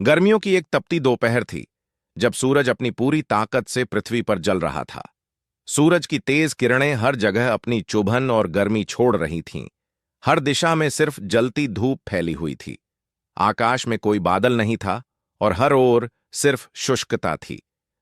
गर्मियों की एक तपती दोपहर थी, जब सूरज अपनी पूरी ताकत से पृथ्वी पर जल रहा था। सूरज की तेज किरणें हर जगह अपनी चुभन और गर्मी छोड़ रही थीं। हर दिशा में सिर्फ जलती धूप फैली हुई थी। आकाश में कोई बादल नहीं था और हर ओर सिर्फ शुष्कता थी,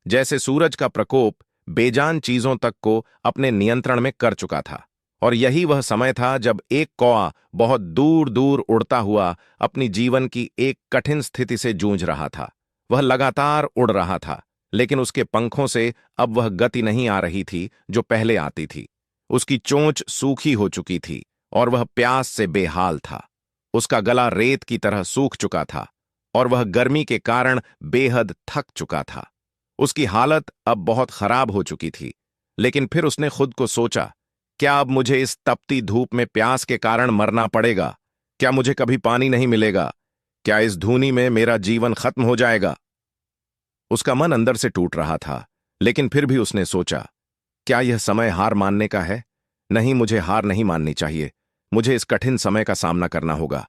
जैसे सूरज का प्रकोप बेजान चीजों तक को अपने नियंत्रण में कर चुका था। और यही वह समय था जब एक कौआ बहुत दूर दूर उड़ता हुआ अपनी जीवन की एक कठिन स्थिति से जूझ रहा था। वह लगातार उड़ रहा था, लेकिन उसके पंखों से अब वह गति नहीं आ रही थी जो पहले आती थी। उसकी चोंच सूखी हो चुकी थी और वह प्यास से बेहाल था। उसका गला रेत की तरह सूख चुका था और वह गर्मी के कारण बेहद थक चुका था। उसकी हालत अब बहुत खराब हो चुकी थी, लेकिन फिर उसने खुद को सोचा, क्या अब मुझे इस तपती धूप में प्यास के कारण मरना पड़ेगा? क्या मुझे कभी पानी नहीं मिलेगा? क्या इस धूनी में मेरा जीवन खत्म हो जाएगा? उसका मन अंदर से टूट रहा था, लेकिन फिर भी उसने सोचा, क्या यह समय हार मानने का है? नहीं, मुझे हार नहीं माननी चाहिए। मुझे इस कठिन समय का सामना करना होगा।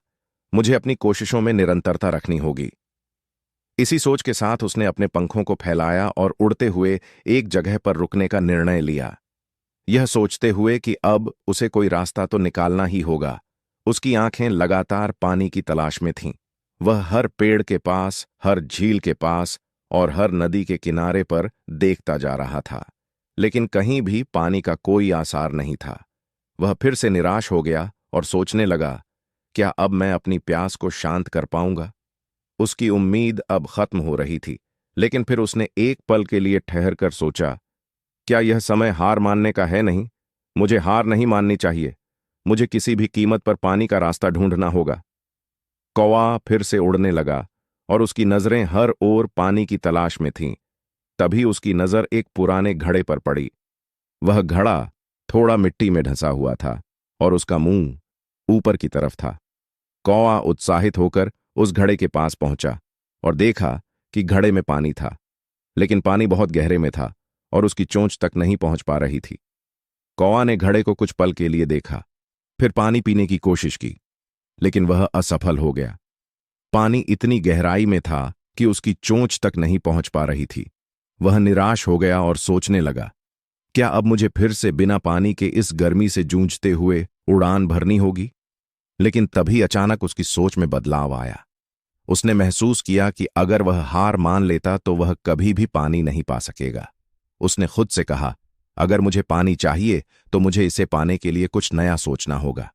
मुझे अपनी कोशिशों में निरंतरता रखनी होगी। इसी सोच के साथ उसने अपने पंखों को फैलाया और उड़ते हुए एक जगह पर रुकने का निर्णय लिया, यह सोचते हुए कि अब उसे कोई रास्ता तो निकालना ही होगा। उसकी आंखें लगातार पानी की तलाश में थीं। वह हर पेड़ के पास, हर झील के पास और हर नदी के किनारे पर देखता जा रहा था, लेकिन कहीं भी पानी का कोई आसार नहीं था। वह फिर से निराश हो गया और सोचने लगा, क्या अब मैं अपनी प्यास को शांत कर पाऊंगा? उसकी उम्मीद अब खत्म हो रही थी, लेकिन फिर उसने एक पल के लिए ठहर कर सोचा, क्या यह समय हार मानने का है? नहीं, मुझे हार नहीं माननी चाहिए। मुझे किसी भी कीमत पर पानी का रास्ता ढूंढना होगा। कौवा फिर से उड़ने लगा और उसकी नजरें हर ओर पानी की तलाश में थीं। तभी उसकी नजर एक पुराने घड़े पर पड़ी। वह घड़ा थोड़ा मिट्टी में ढंसा हुआ था और उसका मुंह ऊपर की तरफ था। कौवा उत्साहित होकर उस घड़े के पास पहुंचा और देखा कि घड़े में पानी था, लेकिन पानी बहुत गहरे में था और उसकी चोंच तक नहीं पहुंच पा रही थी। कौवा ने घड़े को कुछ पल के लिए देखा, फिर पानी पीने की कोशिश की, लेकिन वह असफल हो गया। पानी इतनी गहराई में था कि उसकी चोंच तक नहीं पहुंच पा रही थी। वह निराश हो गया और सोचने लगा, क्या अब मुझे फिर से बिना पानी के इस गर्मी से जूझते हुए उड़ान भरनी होगी? लेकिन तभी अचानक उसकी सोच में बदलाव आया। उसने महसूस किया कि अगर वह हार मान लेता तो वह कभी भी पानी नहीं पा सकेगा। उसने खुद से कहा, अगर मुझे पानी चाहिए तो मुझे इसे पाने के लिए कुछ नया सोचना होगा।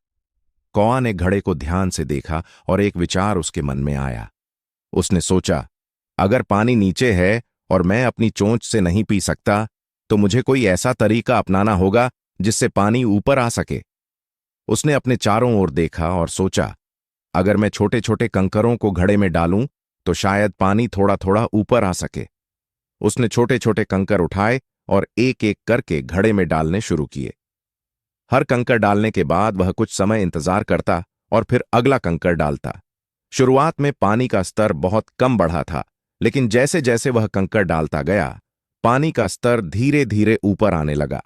कौवा ने घड़े को ध्यान से देखा और एक विचार उसके मन में आया। उसने सोचा, अगर पानी नीचे है और मैं अपनी चोंच से नहीं पी सकता, तो मुझे कोई ऐसा तरीका अपनाना होगा जिससे पानी ऊपर आ सके। उसने अपने चारों ओर देखा और सोचा, अगर मैं छोटे छोटे कंकरों को घड़े में डालूं तो शायद पानी थोड़ा थोड़ा ऊपर आ सके। उसने छोटे छोटे कंकर उठाए और एक एक करके घड़े में डालने शुरू किए। हर कंकर डालने के बाद वह कुछ समय इंतजार करता और फिर अगला कंकर डालता। शुरुआत में पानी का स्तर बहुत कम बढ़ा था, लेकिन जैसे जैसे वह कंकर डालता गया, पानी का स्तर धीरे धीरे ऊपर आने लगा।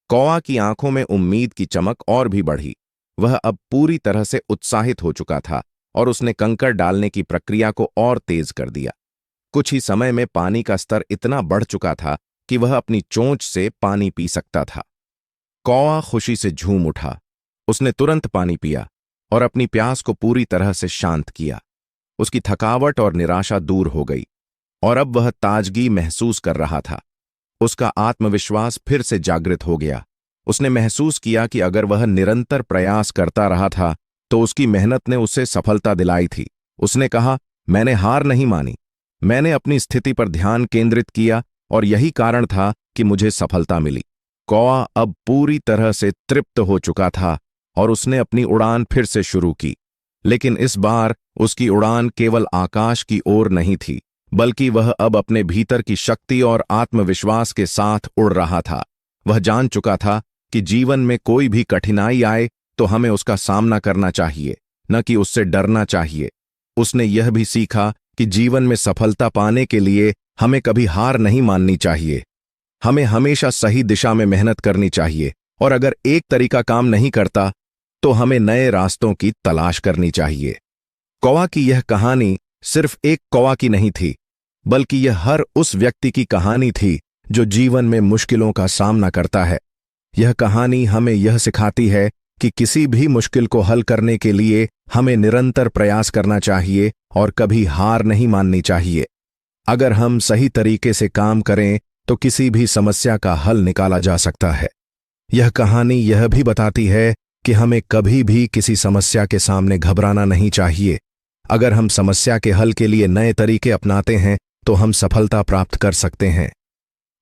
कौवा की आंखों में उम्मीद की चमक और भी बढ़ी। वह अब पूरी तरह से उत्साहित हो चुका था और उसने कंकर डालने की प्रक्रिया को और तेज कर दिया। कुछ ही समय में पानी का स्तर इतना बढ़ चुका था कि वह अपनी चोंच से पानी पी सकता था। कौवा खुशी से झूम उठा। उसने तुरंत पानी पिया और अपनी प्यास को पूरी तरह से शांत किया। उसकी थकावट और निराशा दूर हो गई और अब वह ताजगी महसूस कर रहा था। उसका आत्मविश्वास फिर से जागृत हो गया। उसने महसूस किया कि अगर वह निरंतर प्रयास करता रहा था तो उसकी मेहनत ने उसे सफलता दिलाई थी। उसने कहा, मैंने हार नहीं मानी। मैंने अपनी स्थिति पर ध्यान केंद्रित किया और यही कारण था कि मुझे सफलता मिली। कौवा अब पूरी तरह से तृप्त हो चुका था और उसने अपनी उड़ान फिर से शुरू की। लेकिन इस बार उसकी उड़ान केवल आकाश की ओर नहीं थी, बल्कि वह अब अपने भीतर की शक्ति और आत्मविश्वास के साथ उड़ रहा था। वह जान चुका था कि जीवन में कोई भी कठिनाई आए तो हमें उसका सामना करना चाहिए, न कि उससे डरना चाहिए। उसने यह भी सीखा कि जीवन में सफलता पाने के लिए हमें कभी हार नहीं माननी चाहिए। हमें हमेशा सही दिशा में मेहनत करनी चाहिए और अगर एक तरीका काम नहीं करता तो हमें नए रास्तों की तलाश करनी चाहिए। कौवा की यह कहानी सिर्फ एक कौवा की नहीं थी, बल्कि यह हर उस व्यक्ति की कहानी थी जो जीवन में मुश्किलों का सामना करता है। यह कहानी हमें यह सिखाती है कि किसी भी मुश्किल को हल करने के लिए हमें निरंतर प्रयास करना चाहिए और कभी हार नहीं माननी चाहिए। अगर हम सही तरीके से काम करें तो किसी भी समस्या का हल निकाला जा सकता है। यह कहानी यह भी बताती है कि हमें कभी भी किसी समस्या के सामने घबराना नहीं चाहिए। अगर हम समस्या के हल के लिए नए तरीके अपनाते हैं तो हम सफलता प्राप्त कर सकते हैं।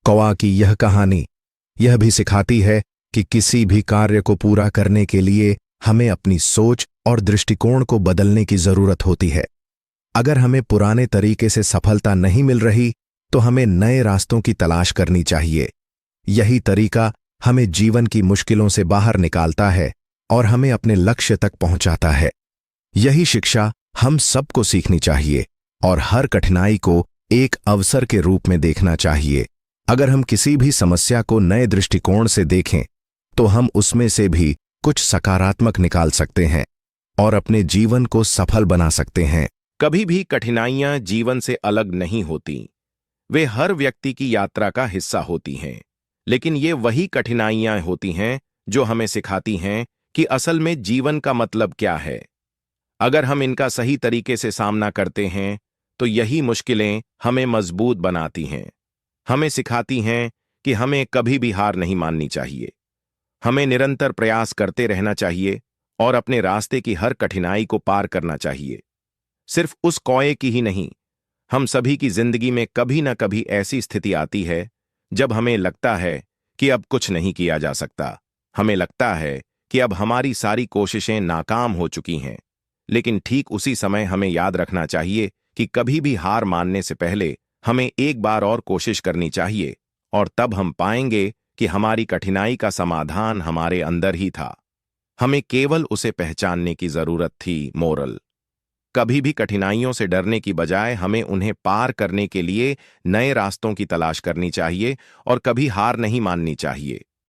कौवा की यह कहानी यह भी सिखाती है कि किसी भी कार्य को पूरा करने के लिए हमें अपनी सोच और दृष्टिकोण को बदलने की जरूरत होती है। अगर हमें पुराने तरीके से सफलता नहीं मिल रही तो हमें नए रास्तों की तलाश करनी चाहिए। यही तरीका हमें जीवन की मुश्किलों से बाहर निकालता है और हमें अपने लक्ष्य तक पहुंचाता है। यही शिक्षा हम सबको सीखनी चाहिए और हर कठिनाई को एक अवसर के रूप में देखना चाहिए। अगर हम किसी भी समस्या को नए दृष्टिकोण से देखें तो हम उसमें से भी कुछ सकारात्मक निकाल सकते हैं और अपने जीवन को सफल बना सकते हैं। कभी भी कठिनाइयां जीवन से अलग नहीं होती, वे हर व्यक्ति की यात्रा का हिस्सा होती हैं। लेकिन ये वही कठिनाइयां होती हैं जो हमें सिखाती हैं कि असल में जीवन का मतलब क्या है। अगर हम इनका सही तरीके से सामना करते हैं तो यही मुश्किलें हमें मजबूत बनाती हैं, हमें सिखाती हैं कि हमें कभी भी हार नहीं माननी चाहिए। हमें निरंतर प्रयास करते रहना चाहिए और अपने रास्ते की हर कठिनाई को पार करना चाहिए। सिर्फ उस कौए की ही नहीं, हम सभी की जिंदगी में कभी न कभी ऐसी स्थिति आती है जब हमें लगता है कि अब कुछ नहीं किया जा सकता। हमें लगता है कि अब हमारी सारी कोशिशें नाकाम हो चुकी हैं। लेकिन ठीक उसी समय हमें याद रखना चाहिए कि कभी भी हार मानने से पहले हमें एक बार और कोशिश करनी चाहिए, और तब हम पाएंगे कि हमारी कठिनाई का समाधान हमारे अंदर ही था। हमें केवल उसे पहचानने की जरूरत थी। मोरल: कभी भी कठिनाइयों से डरने की बजाय हमें उन्हें पार करने के लिए नए रास्तों की तलाश करनी चाहिए और कभी हार नहीं माननी चाहिए।